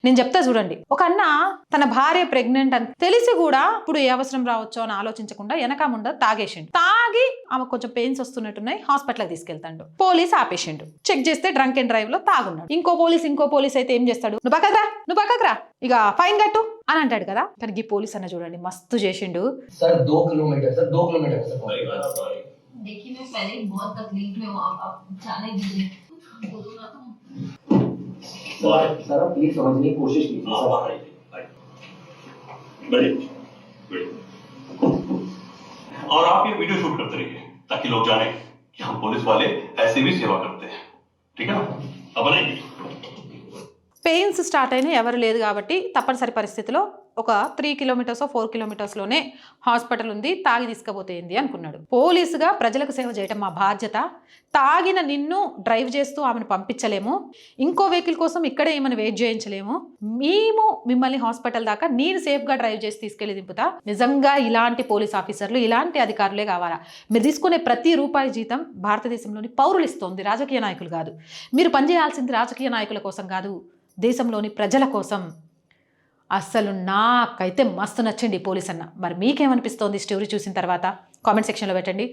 నేను చెప్తా చూడండి. ఒక అన్న తన భార్య ప్రెగ్నెంట్ అని తెలిసి కూడా ఇప్పుడు ఏ అవసరం రావచ్చో అని ఆలోచించకుండా వెనక ముంద తాగేసిండు. తాగి ఆమె కొంచెం పెయిన్స్ వస్తున్నట్టున్నాయి, హాస్పిటల్కి తీసుకెళ్తాడు. పోలీస్ ఆపేసిండు. చెక్ చేస్తే డ్రంక్ అండ్ డ్రైవ్ లో తాగున్నాడు. ఇంకో పోలీస్ అయితే ఏం చేస్తాడు, నువ్వు పక్కకు రా ఇక ఫైన్ కట్టు అని అంటాడు కదా. కానీ ఈ పోలీస్ అన్న చూడండి మస్తు చేసిండు. Sir 2 kilometre sir 2 kilometre sir देखिए मैं पहले ही बहुत तकलीफ में हूँ, आप जाने दीजिए। बोलो ना तुम। सर आप प्लीज समझने की कोशिश कीजिए सर। बैठिए और आप ये वीडियो शूट करते रहिए ताकि लोग जाने कि हम पुलिस वाले ऐसे भी सेवा करते हैं, ठीक है ना? अब बनाइए। పెయిన్స్ స్టార్ట్ అయినా ఎవరు లేదు కాబట్టి తప్పనిసరి పరిస్థితిలో ఒక 3 కిలోమీటర్స్ 4 కిలోమీటర్స్లోనే హాస్పిటల్ ఉంది, తాగి తీసుకుపోతేంది అనుకున్నాడు. పోలీసుగా ప్రజలకు సేవ చేయటం మా బాధ్యత. తాగిన నిన్ను డ్రైవ్ చేస్తూ ఆమెను పంపించలేము, ఇంకో వెహికల్ కోసం ఇక్కడే ఏమైనా వెయిట్ చేయించలేము. మేము మిమ్మల్ని హాస్పిటల్ దాకా నేను సేఫ్గా డ్రైవ్ చేసి తీసుకెళ్లి దింపుతా. నిజంగా ఇలాంటి పోలీస్ ఆఫీసర్లు, ఇలాంటి అధికారులే కావాలా. మీరు తీసుకునే ప్రతి రూపాయి జీతం భారతదేశంలోని పౌరులు ఇస్తోంది, రాజకీయ నాయకులు కాదు. మీరు పనిచేయాల్సింది రాజకీయ నాయకుల కోసం కాదు, దేశంలోని ప్రజల కోసం. అస్సలు నాకైతే మస్తు నచ్చండి పోలీస్ అన్న. మరి మీకేమనిపిస్తోంది స్టోరీ చూసిన తర్వాత? కామెంట్ సెక్షన్లో పెట్టండి.